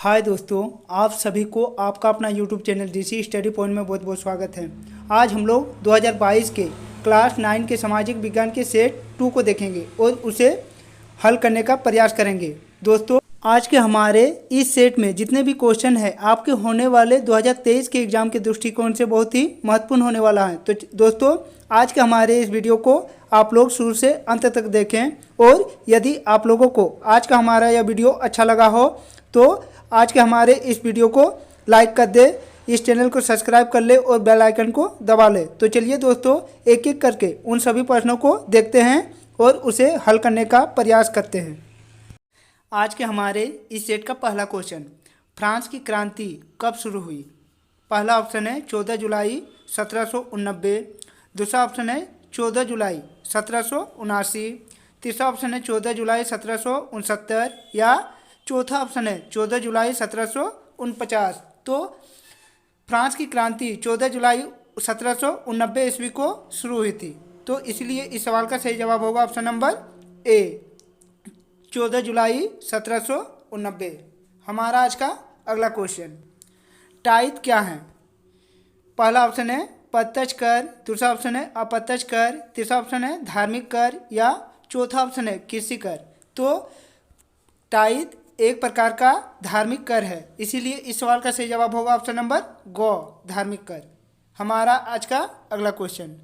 हाय दोस्तों, आप सभी को आपका अपना YouTube channel DC study point में बहुत बहुत स्वागत है। आज हम लोग 2022 के क्लास 9 के सामाजिक विज्ञान के सेट 2 को देखेंगे और उसे हल करने का प्रयास करेंगे। दोस्तों, आज के हमारे इस सेट में जितने भी क्वेश्चन हैं आपके होने वाले 2023 के एग्ज़ाम के दृष्टिकोण से बहुत ही महत्वपूर्ण होने वाला है। तो दोस्तों, आज के हमारे इस वीडियो को आप लोग शुरू से अंत तक देखें और यदि आप लोगों को आज का हमारा यह वीडियो अच्छा लगा हो तो आज के हमारे इस वीडियो को लाइक कर दे, इस चैनल को सब्सक्राइब कर ले और बेल आइकन को दबा ले। तो चलिए दोस्तों, एक एक करके उन सभी प्रश्नों को देखते हैं और उसे हल करने का प्रयास करते हैं। आज के हमारे इस सेट का पहला क्वेश्चन, फ्रांस की क्रांति कब शुरू हुई? पहला ऑप्शन है 14 जुलाई 1789, दूसरा ऑप्शन है 14 जुलाई 1779, तीसरा ऑप्शन है 14 जुलाई 1769 या चौथा ऑप्शन है 14 जुलाई 1749। तो फ्रांस की क्रांति 14 जुलाई 1789 ईस्वी को शुरू हुई थी। तो इसलिए इस सवाल का सही जवाब होगा ऑप्शन नंबर ए, 14 जुलाई 1789। हमारा आज का अगला क्वेश्चन, टाइथ क्या है? पहला ऑप्शन है प्रत्यक्ष कर, दूसरा ऑप्शन है अप्रत्यक्ष कर, तीसरा ऑप्शन है धार्मिक कर या चौथा ऑप्शन है कृषि कर। तो टाइथ एक प्रकार का धार्मिक कर है, इसीलिए इस सवाल का सही जवाब होगा ऑप्शन नंबर गो, धार्मिक कर। हमारा आज का अगला क्वेश्चन,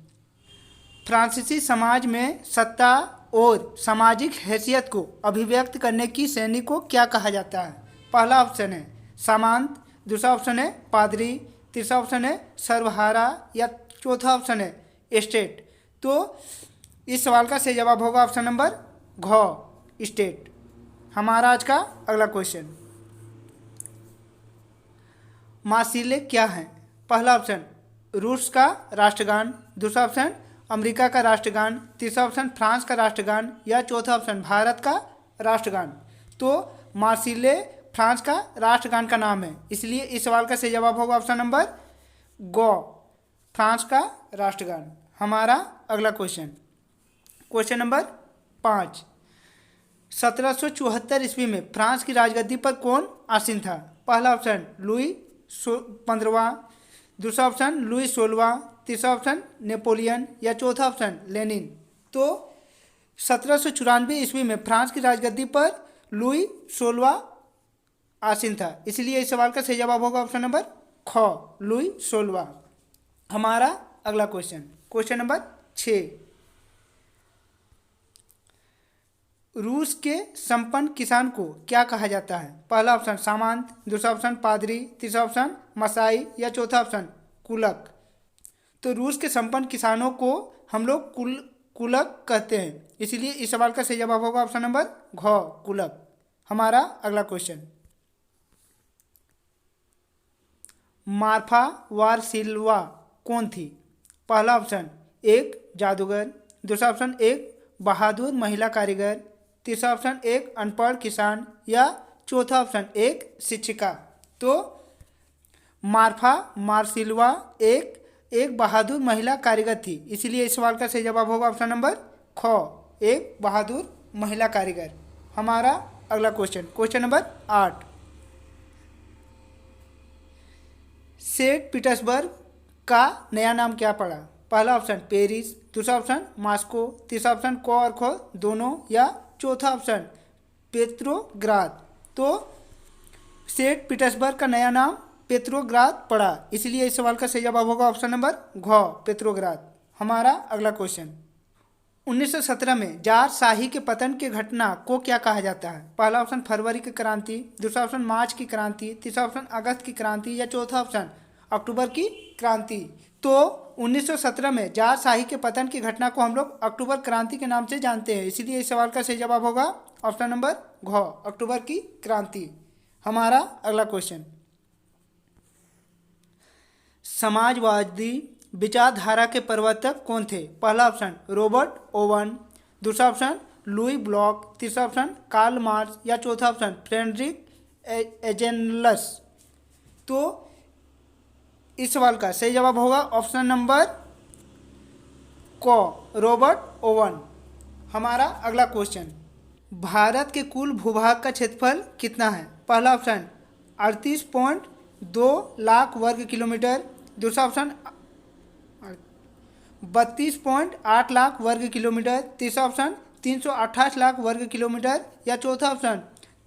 फ्रांसीसी समाज में सत्ता और सामाजिक हैसियत को अभिव्यक्त करने की श्रेणी को क्या कहा जाता है? पहला ऑप्शन है सामंत, दूसरा ऑप्शन है पादरी, तीसरा ऑप्शन है सर्वहारा या चौथा ऑप्शन है एस्टेट। तो इस सवाल का सही जवाब होगा ऑप्शन नंबर घ, स्टेट। हमारा आज का अगला क्वेश्चन, मार्सिले क्या है? पहला ऑप्शन रूस का राष्ट्रगान, दूसरा ऑप्शन अमेरिका का राष्ट्रगान, तीसरा ऑप्शन फ्रांस का राष्ट्रगान या चौथा ऑप्शन भारत का राष्ट्रगान। तो मार्सिले फ्रांस का राष्ट्रगान का नाम है, इसलिए इस सवाल का सही जवाब होगा ऑप्शन नंबर गो, फ्रांस का राष्ट्रगान। हमारा अगला क्वेश्चन, क्वेश्चन नंबर 5, 1774 ईस्वी में फ्रांस की राजगद्दी पर कौन आसीन था? पहला ऑप्शन लुई 15वां, दूसरा ऑप्शन लुई 16वां, तीसरा ऑप्शन नेपोलियन या चौथा ऑप्शन लेनिन। तो 1794 ईस्वी में फ्रांस की राजगद्दी पर लुई 16वां आसीन था, इसलिए इस सवाल का सही जवाब होगा ऑप्शन नंबर ख, लुई 16वां। हमारा अगला क्वेश्चन, क्वेश्चन नंबर 6, रूस के संपन्न किसान को क्या कहा जाता है? पहला ऑप्शन सामंत, दूसरा ऑप्शन पादरी, तीसरा ऑप्शन मसाई या चौथा ऑप्शन कुलक। तो रूस के संपन्न किसानों को हम लोग कुलक कहते हैं, इसीलिए इस सवाल का सही जवाब होगा ऑप्शन नंबर घ, कुलक। हमारा अगला क्वेश्चन, मार्फा वारसिल्वा कौन थी? पहला ऑप्शन एक जादूगर, दूसरा ऑप्शन एक बहादुर महिला कारीगर, तीसरा ऑप्शन एक अनपढ़ किसान या चौथा ऑप्शन एक शिक्षिका। तो मार्फा मार्सिल्वा एक बहादुर महिला कारीगर थी, इसीलिए इस सवाल का सही जवाब होगा ऑप्शन नंबर ख, एक बहादुर महिला कारीगर। हमारा अगला question, question number 8, Saint Petersburg का नया नाम क्या पड़ा? पहला ऑप्शन पेरिस, दूसरा ऑप्शन मॉस्को, तीसरा ऑप्शन कोरखो दोनों या चौथा ऑप्शन पेट्रोग्राद। तो सेंट पीटर्सबर्ग का नया नाम पेट्रोग्राद पड़ा, इसलिए इस सवाल का सही जवाब होगा ऑप्शन नंबर घ, पेट्रोग्राद। हमारा अगला क्वेश्चन, 1917 में जार शाही के पतन की घटना को क्या कहा जाता है? पहला ऑप्शन फरवरी की क्रांति, दूसरा ऑप्शन मार्च की क्रांति, तीसरा ऑप्शन अगस्त की क्रांति या चौथा ऑप्शन अक्टूबर की क्रांति। तो 1917 में जार शाही के पतन की घटना को हम लोग अक्टूबर क्रांति के नाम से जानते हैं, इसीलिए इस सवाल का सही जवाब होगा ऑप्शन नंबर घ, अक्टूबर की क्रांति। हमारा अगला क्वेश्चन, समाजवादी विचारधारा के प्रवर्तक कौन थे? पहला ऑप्शन रॉबर्ट ओवन, दूसरा ऑप्शन लुई ब्लॉक, तीसरा ऑप्शन कार्ल मार्क्स या चौथा ऑप्शन फ्रेडरिक एंजेल्स। तो इस सवाल का सही जवाब होगा ऑप्शन नंबर को, रॉबर्ट ओवन। हमारा अगला क्वेश्चन, भारत के कुल भूभाग का क्षेत्रफल कितना है? पहला ऑप्शन 38.2 लाख वर्ग किलोमीटर, दूसरा ऑप्शन 32.8 लाख वर्ग किलोमीटर, तीसरा ऑप्शन 328 लाख वर्ग किलोमीटर या चौथा ऑप्शन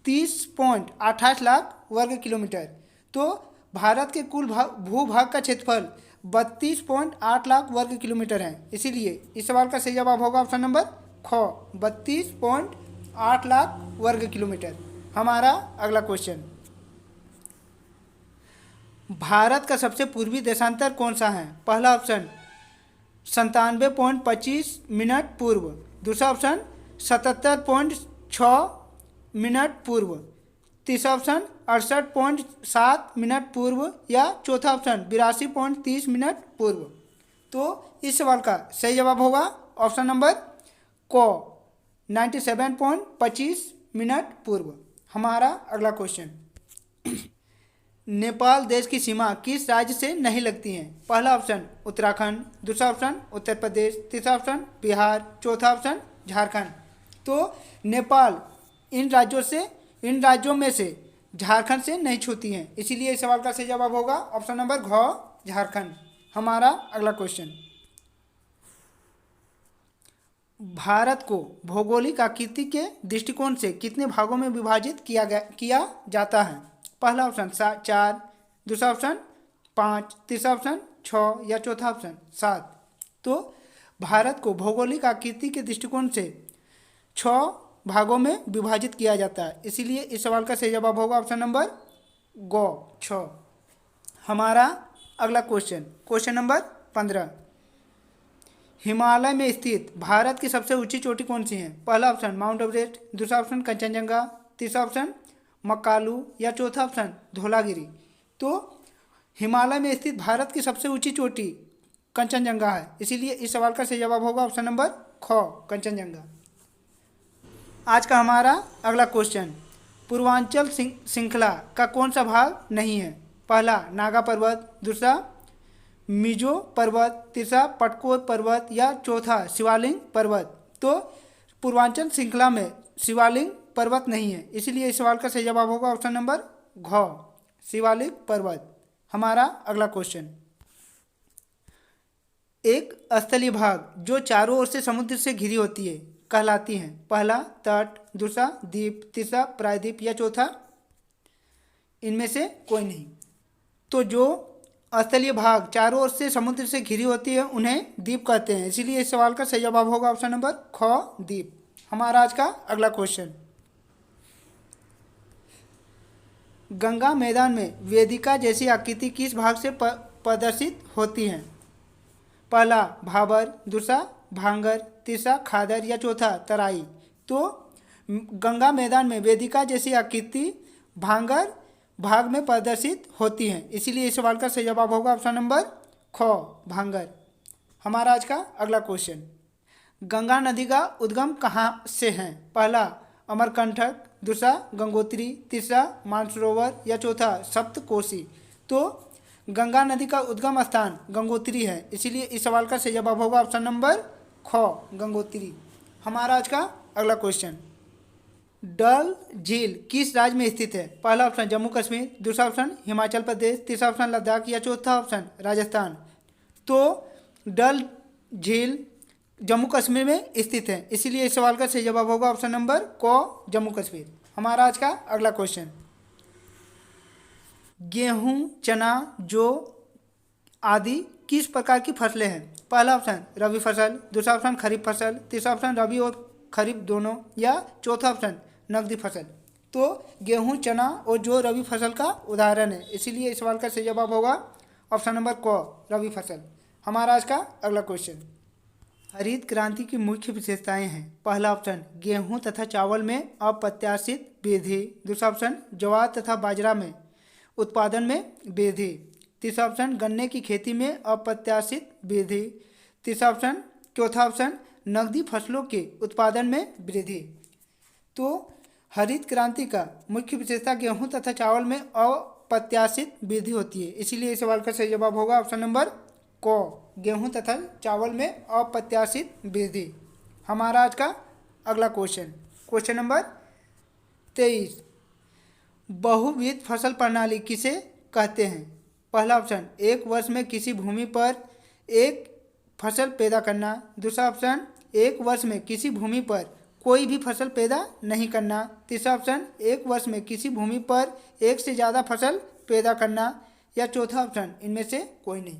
30.28 लाख वर्ग किलोमीटर। तो भारत के कुल भूभाग का क्षेत्रफल 32.8 लाख वर्ग किलोमीटर है। इसीलिए इस सवाल का सही जवाब होगा ऑप्शन नंबर ख, 32.8 लाख वर्ग किलोमीटर। हमारा अगला क्वेश्चन, भारत का सबसे पूर्वी देशांतर कौन सा है? पहला ऑप्शन 97.25 मिनट पूर्व, दूसरा ऑप्शन 77.6 मिनट पूर्व, तीसरा ऑप्शन 68.7 मिनट पूर्व या चौथा ऑप्शन 82.30 मिनट पूर्व। तो इस सवाल का सही जवाब होगा ऑप्शन नंबर को, 97.25 मिनट पूर्व। हमारा अगला क्वेश्चन, नेपाल देश की सीमा किस राज्य से नहीं लगती है? पहला ऑप्शन उत्तराखंड, दूसरा ऑप्शन उत्तर प्रदेश, तीसरा ऑप्शन बिहार, चौथा ऑप्शन झारखंड। तो नेपाल इन राज्यों में से झारखंड से नहीं छूती हैं, इसीलिए इस सवाल का सही जवाब होगा ऑप्शन नंबर घ, झारखंड। हमारा अगला क्वेश्चन, भारत को भौगोलिक आकृति के दृष्टिकोण से कितने भागों में विभाजित किया जाता है? पहला ऑप्शन 4, दूसरा ऑप्शन 5, तीसरा ऑप्शन 6 या चौथा ऑप्शन 7। तो भारत को भौगोलिक आकृति के दृष्टिकोण से 6 भागों में विभाजित किया जाता है, इसीलिए इस सवाल का सही जवाब होगा ऑप्शन नंबर गो, 6। हमारा अगला क्वेश्चन, क्वेश्चन नंबर 15, हिमालय में स्थित भारत की सबसे ऊंची चोटी कौन सी है? पहला ऑप्शन माउंट एवरेस्ट, दूसरा ऑप्शन कंचनजंगा, तीसरा ऑप्शन मकालू या चौथा ऑप्शन धौलागिरी। तो हिमालय में स्थित भारत की सबसे ऊंची चोटी कंचनजंगा है, इसीलिए इस सवाल का सही जवाब होगा ऑप्शन नंबर ख, कंचनजंगा। आज का हमारा अगला क्वेश्चन, पूर्वांचल श्रृंखला का कौन सा भाग नहीं है? पहला नागा पर्वत, दूसरा मिजो पर्वत, तीसरा पटकोर पर्वत या चौथा शिवालिक पर्वत। तो पूर्वांचल श्रृंखला में शिवालिक पर्वत नहीं है, इसीलिए इस सवाल का सही जवाब होगा ऑप्शन नंबर घ, शिवालिक पर्वत। हमारा अगला क्वेश्चन, एक स्थलीय भाग जो चारों ओर से समुद्र से घिरी होती है कहलाती हैं? पहला तट, दूसरा द्वीप, तीसरा प्रायद्वीप या चौथा इनमें से कोई नहीं। तो जो स्थलीय भाग चारों ओर से समुद्र से घिरी होती है उन्हें द्वीप कहते हैं, इसीलिए इस सवाल का सही जवाब होगा ऑप्शन नंबर ख, द्वीप। हमारा आज का अगला क्वेश्चन, गंगा मैदान में वेदिका जैसी आकृति किस भाग से प्रदर्शित होती है? पहला भाबर, दूसरा भांगर, तीसरा खादर या चौथा तराई। तो गंगा मैदान में वेदिका जैसी आकृति भांगर भाग में प्रदर्शित होती है, इसीलिए इस सवाल का सही जवाब होगा ऑप्शन नंबर ख, भांगर। हमारा आज का अगला क्वेश्चन, गंगा नदी का उद्गम कहाँ से है? पहला अमरकंटक, दूसरा गंगोत्री, तीसरा मानसरोवर या चौथा सप्तकोशी। तो गंगा नदी का उद्गम स्थान गंगोत्री है, इसीलिए इस सवाल का सही जवाब होगा ऑप्शन नंबर ख, गंगोत्री। हमारा आज का अगला क्वेश्चन, डल झील किस राज्य में स्थित है? पहला ऑप्शन जम्मू कश्मीर, दूसरा ऑप्शन हिमाचल प्रदेश, तीसरा ऑप्शन लद्दाख या चौथा ऑप्शन राजस्थान। तो डल झील जम्मू कश्मीर में स्थित है, इसीलिए इस सवाल का सही जवाब होगा ऑप्शन नंबर क, जम्मू कश्मीर। हमारा आज का अगला क्वेश्चन, गेहूं, चना, जौ आदि किस प्रकार की फसलें हैं? पहला ऑप्शन रबी फसल, दूसरा ऑप्शन खरीफ फसल, तीसरा ऑप्शन रबी और खरीफ दोनों या चौथा ऑप्शन नकदी फसल। तो गेहूं, चना और जौ रबी फसल का उदाहरण है, इसीलिए इस सवाल का सही जवाब होगा ऑप्शन नंबर क, रबी फसल। हमारा आज का अगला क्वेश्चन, हरित क्रांति की मुख्य विशेषताएं हैं। पहला ऑप्शन गेहूं तथा चावल में अप्रत्याशित वृद्धि, दूसरा ऑप्शन ज्वार तथा बाजरा में उत्पादन में वृद्धि, तीसरा ऑप्शन गन्ने की खेती में अप्रत्याशित वृद्धि, तीसरा ऑप्शन चौथा ऑप्शन नकदी फसलों के उत्पादन में वृद्धि। तो हरित क्रांति का मुख्य विशेषता गेहूं तथा चावल में अप्रत्याशित वृद्धि होती है, इसीलिए इस सवाल का सही जवाब होगा ऑप्शन नंबर क, गेहूं तथा चावल में अप्रत्याशित वृद्धि। हमारा आज का अगला क्वेश्चन, क्वेश्चन नंबर 23, बहुविध फसल प्रणाली किसे कहते हैं? पहला ऑप्शन, एक वर्ष में किसी भूमि पर एक फसल पैदा करना। दूसरा ऑप्शन, एक वर्ष में किसी भूमि पर कोई भी फसल पैदा नहीं करना। तीसरा ऑप्शन, एक वर्ष में किसी भूमि पर एक से ज़्यादा फसल पैदा करना। या चौथा ऑप्शन, इनमें से कोई नहीं।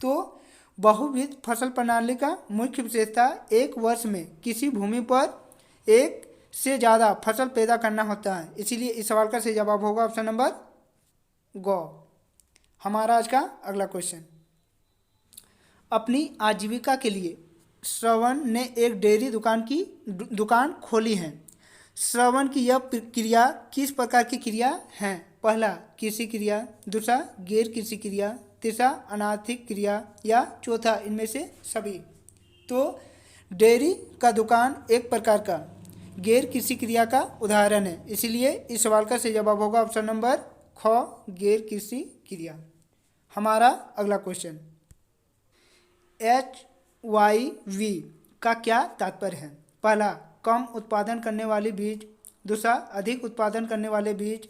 तो बहुविध फसल प्रणाली का मुख्य विशेषता एक वर्ष में किसी भूमि पर एक से ज़्यादा फसल पैदा करना होता है, इसीलिए इस सवाल का सही जवाब होगा ऑप्शन नंबर गौ। हमारा आज का अगला क्वेश्चन, अपनी आजीविका के लिए श्रवण ने एक डेयरी दुकान खोली है। श्रवण की यह क्रिया किस प्रकार की क्रिया है? पहला, कृषि क्रिया। दूसरा, गैर कृषि क्रिया। तीसरा, अनार्थिक क्रिया। या चौथा, इनमें से सभी। तो डेयरी का दुकान एक प्रकार का गैर कृषि क्रिया का उदाहरण है, इसीलिए इस सवाल का सही जवाब होगा ऑप्शन नंबर ख, गैर कृषि क्रिया। हमारा अगला क्वेश्चन, HYV का क्या तात्पर्य है? पहला, कम उत्पादन करने वाले बीज। दूसरा, अधिक उत्पादन करने वाले बीज।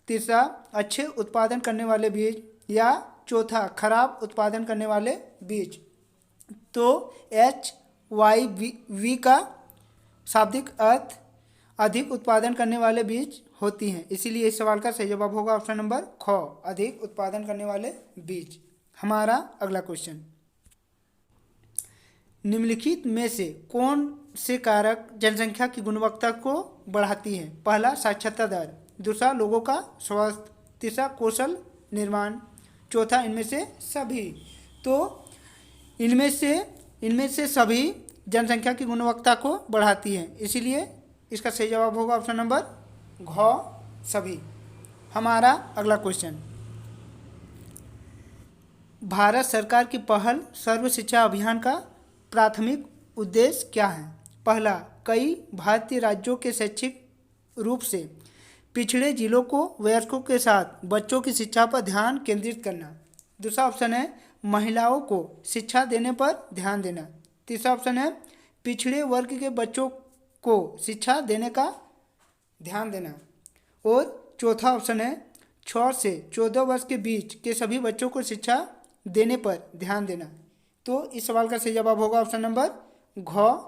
तीसरा, अच्छे उत्पादन करने वाले बीज। या चौथा, खराब उत्पादन करने वाले बीज। तो HYV का शाब्दिक अर्थ अधिक उत्पादन करने वाले बीज होती हैं, इसीलिए इस सवाल का सही जवाब होगा ऑप्शन नंबर ख, अधिक उत्पादन करने वाले बीज। हमारा अगला क्वेश्चन, निम्नलिखित में से कौन से कारक जनसंख्या की गुणवत्ता को बढ़ाती है? पहला, साक्षरता दर। दूसरा, लोगों का स्वास्थ्य। तीसरा, कौशल निर्माण। चौथा, इनमें से सभी। तो इनमें से सभी जनसंख्या की गुणवत्ता को बढ़ाती है, इसीलिए इसका सही जवाब होगा ऑप्शन नंबर घ, सभी। हमारा अगला क्वेश्चन, भारत सरकार की पहल सर्व शिक्षा अभियान का प्राथमिक उद्देश्य क्या है? पहला, कई भारतीय राज्यों के शैक्षिक रूप से पिछड़े जिलों को वयस्कों के साथ बच्चों की शिक्षा पर ध्यान केंद्रित करना। दूसरा ऑप्शन है, महिलाओं को शिक्षा देने पर ध्यान देना। तीसरा ऑप्शन है, पिछड़े वर्ग के बच्चों को शिक्षा देने का ध्यान देना। और चौथा ऑप्शन है, 6 से 14 वर्ष के बीच के सभी बच्चों को शिक्षा देने पर ध्यान देना। तो इस सवाल का सही जवाब होगा ऑप्शन नंबर घ,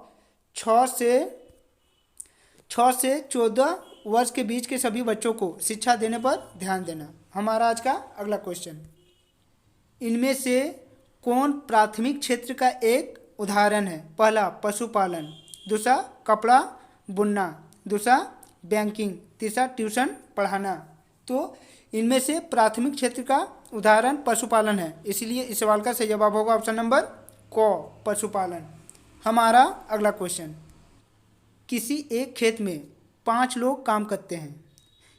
6 से 14 वर्ष के बीच के सभी बच्चों को शिक्षा देने पर ध्यान देना। हमारा आज का अगला क्वेश्चन, इनमें से कौन प्राथमिक क्षेत्र का एक उदाहरण है? पहला, पशुपालन। दूसरा, कपड़ा बुनना। दूसरा, बैंकिंग। तीसरा, ट्यूशन पढ़ाना। तो इनमें से प्राथमिक क्षेत्र का उदाहरण पशुपालन है, इसलिए इस सवाल का सही जवाब होगा ऑप्शन नंबर क, पशुपालन। हमारा अगला क्वेश्चन, किसी एक खेत में 5 लोग काम करते हैं।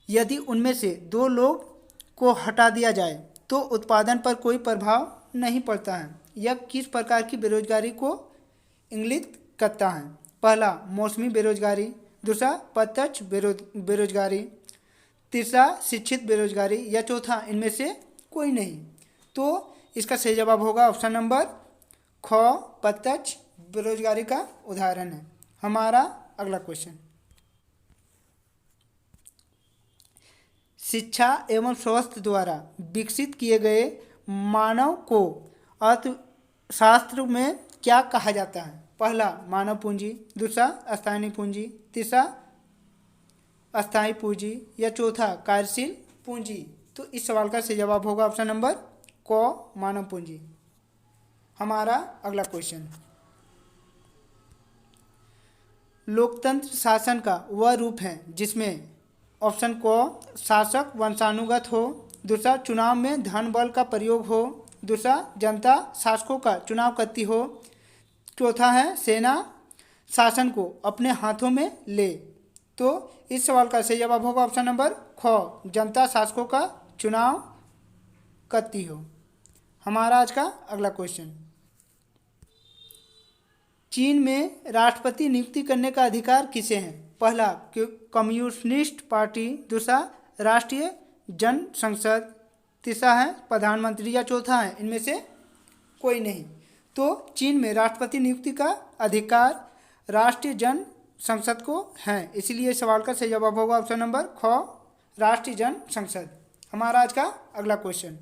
यदि उनमें से 2 लोग को हटा दिया जाए तो उत्पादन पर कोई प्रभाव नहीं पड़ता है। यह किस प्रकार की बेरोजगारी को इंगित करता है? पहला, मौसमी बेरोजगारी। दूसरा, प्रत्यक्ष बेरोजगारी। तीसरा, शिक्षित बेरोजगारी। या चौथा, इनमें से कोई नहीं। तो इसका सही जवाब होगा ऑप्शन नंबर ख, प्रत्यक्ष बेरोजगारी का उदाहरण है। हमारा अगला क्वेश्चन, शिक्षा एवं स्वास्थ्य द्वारा विकसित किए गए मानव को अर्थशास्त्र में क्या कहा जाता है? पहला, मानव पूंजी। दूसरा, स्थानीय पूंजी। तीसरा, अस्थायी पूंजी। या चौथा, कार्यशील पूंजी। तो इस सवाल का सही जवाब होगा ऑप्शन नंबर क, मानव पूंजी। हमारा अगला क्वेश्चन, लोकतंत्र शासन का वह रूप है जिसमें ऑप्शन क, शासक वंशानुगत हो। दूसरा, चुनाव में धन बल का प्रयोग हो। दूसरा, जनता शासकों का चुनाव करती हो। चौथा है, सेना शासन को अपने हाथों में ले। तो इस सवाल का सही जवाब होगा ऑप्शन नंबर ख, जनता शासकों का चुनाव करती हो। हमारा आज का अगला क्वेश्चन, चीन में राष्ट्रपति नियुक्ति करने का अधिकार किसे है? पहला, कम्युनिस्ट पार्टी। दूसरा, राष्ट्रीय जन संसद। तीसरा है प्रधानमंत्री। या चौथा है, इनमें से कोई नहीं। तो चीन में राष्ट्रपति नियुक्ति का अधिकार राष्ट्रीय जन संसद को हैं, इसलिए इस सवाल का सही जवाब होगा ऑप्शन नंबर ख, राष्ट्रीय जन संसद। हमारा आज का अगला क्वेश्चन,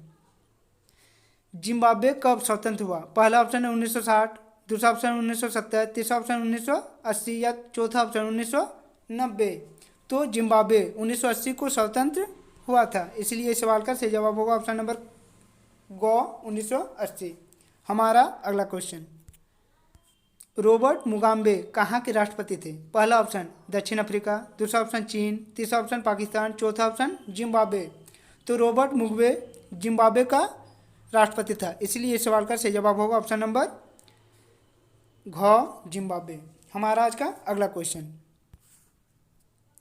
जिम्बाब्वे कब स्वतंत्र हुआ? पहला ऑप्शन है 1960, दूसरा ऑप्शन 1970, तीसरा ऑप्शन 1980 या चौथा ऑप्शन 1990। तो जिम्बाब्वे 1980 को स्वतंत्र हुआ था, इसलिए इस सवाल का सही जवाब होगा ऑप्शन नंबर ग, 1980। हमारा अगला क्वेश्चन, रॉबर्ट मुगाबे कहाँ के राष्ट्रपति थे? पहला ऑप्शन दक्षिण अफ्रीका, दूसरा ऑप्शन चीन, तीसरा ऑप्शन पाकिस्तान, चौथा ऑप्शन जिम्बाब्वे। तो रॉबर्ट मुगाबे जिम्बाब्वे का राष्ट्रपति था, इसलिए इस सवाल का सही जवाब होगा ऑप्शन नंबर घ, जिम्बाब्वे। हमारा आज का अगला क्वेश्चन,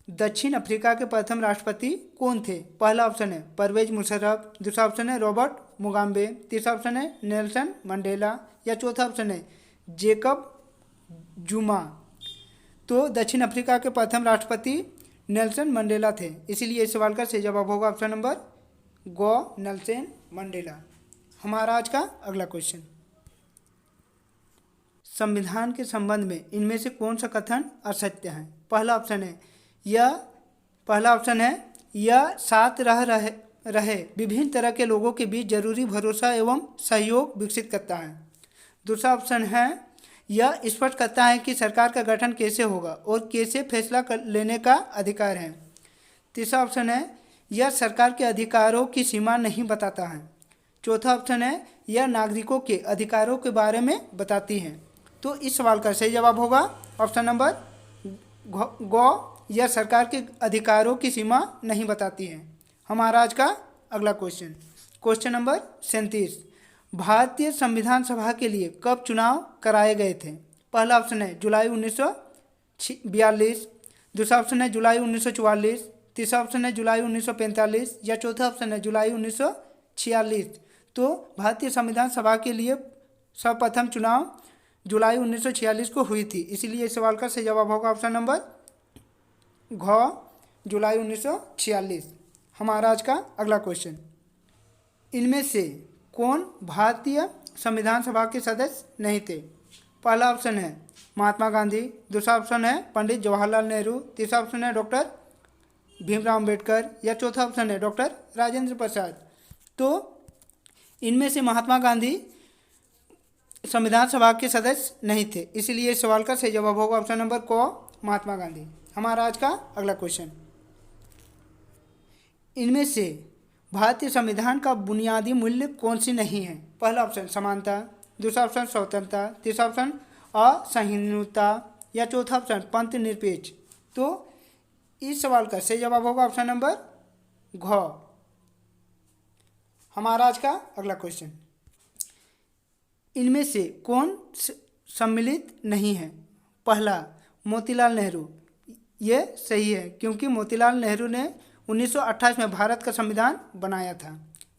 दक्षिण अफ्रीका के प्रथम राष्ट्रपति कौन थे? पहला ऑप्शन है परवेज मुशर्रफ, दूसरा ऑप्शन है रॉबर्ट मुगाबे, तीसरा ऑप्शन है नेल्सन मंडेला या चौथा ऑप्शन है जेकब जुमा। तो दक्षिण अफ्रीका के प्रथम राष्ट्रपति नेल्सन मंडेला थे, इसीलिए इस सवाल का सही जवाब होगा ऑप्शन नंबर ग, नेल्सन मंडेला। हमारा आज का अगला क्वेश्चन, संविधान के संबंध में इनमें से कौन सा कथन असत्य है? पहला ऑप्शन है यह साथ रहे विभिन्न तरह के लोगों के बीच जरूरी भरोसा एवं सहयोग विकसित करता है। दूसरा ऑप्शन है यह स्पष्ट करता है कि सरकार का गठन कैसे होगा और कैसे फैसला लेने का अधिकार है। तीसरा ऑप्शन है यह सरकार के अधिकारों की सीमा नहीं बताता है। चौथा ऑप्शन है यह नागरिकों के अधिकारों के बारे में बताती है। तो इस सवाल का सही जवाब होगा ऑप्शन नंबर ग, यह सरकार के अधिकारों की सीमा नहीं बताती है। हमारा आज का अगला क्वेश्चन, क्वेश्चन नंबर 37, भारतीय संविधान सभा के लिए कब चुनाव कराए गए थे? पहला ऑप्शन है जुलाई 1942, दूसरा ऑप्शन है जुलाई 1944, तीसरा ऑप्शन है जुलाई 1945 या चौथा ऑप्शन है जुलाई 1946। तो भारतीय संविधान सभा के लिए सर्वप्रथम चुनाव जुलाई 1946 को हुई थी, इसीलिए इस सवाल का सही जवाब होगा ऑप्शन नंबर घ, जुलाई 1946। हमारा आज का अगला क्वेश्चन, इनमें से कौन भारतीय संविधान सभा के सदस्य नहीं थे? पहला ऑप्शन है महात्मा गांधी, दूसरा ऑप्शन है पंडित जवाहरलाल नेहरू, तीसरा ऑप्शन है डॉक्टर भीमराव अंबेडकर या चौथा ऑप्शन है डॉक्टर राजेंद्र प्रसाद। तो इनमें से महात्मा गांधी संविधान सभा के सदस्य नहीं थे, इसलिए इस सवाल का सही जवाब होगा ऑप्शन नंबर क, महात्मा गांधी। हमारा आज का अगला क्वेश्चन, इनमें से भारतीय संविधान का बुनियादी मूल्य कौन सी नहीं है? पहला ऑप्शन समानता, दूसरा ऑप्शन स्वतंत्रता, तीसरा ऑप्शन असहिष्णुता या चौथा ऑप्शन पंथ निरपेक्ष। तो इस सवाल का सही जवाब होगा ऑप्शन नंबर घ। हमारा आज का अगला क्वेश्चन, इनमें से कौन सम्मिलित नहीं है? पहला मोतीलाल नेहरू, ये सही है क्योंकि मोतीलाल नेहरू ने 1928 में भारत का संविधान बनाया था।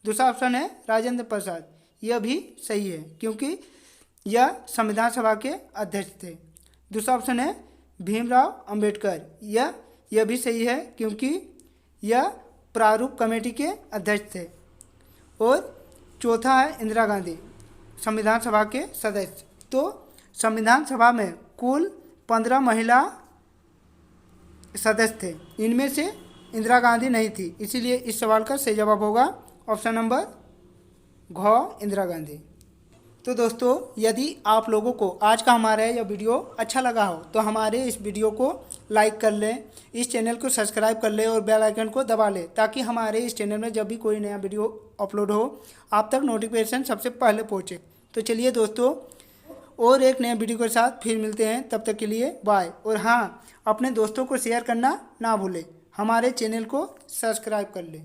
दूसरा ऑप्शन है राजेंद्र प्रसाद, यह भी सही है क्योंकि यह संविधान सभा के अध्यक्ष थे। दूसरा ऑप्शन है भीमराव अंबेडकर, यह भी सही है क्योंकि यह प्रारूप कमेटी के अध्यक्ष थे। और चौथा है इंदिरा गांधी, संविधान सभा के सदस्य। तो संविधान सभा में कुल 15 महिला सदस्य थे, इनमें से इंदिरा गांधी नहीं थी, इसीलिए इस सवाल का सही जवाब होगा ऑप्शन नंबर घ, इंदिरा गांधी। तो दोस्तों, यदि आप लोगों को आज का हमारा यह वीडियो अच्छा लगा हो तो हमारे इस वीडियो को लाइक कर लें, इस चैनल को सब्सक्राइब कर लें और बेल आइकन को दबा लें ताकि हमारे इस चैनल में जब भी कोई नया वीडियो अपलोड हो आप तक नोटिफिकेशन सबसे पहले पहुंचे। तो चलिए दोस्तों, और एक नए वीडियो के साथ फिर मिलते हैं, तब तक के लिए बाय। और हाँ, अपने दोस्तों को शेयर करना ना भूलें, हमारे चैनल को सब्सक्राइब कर लें।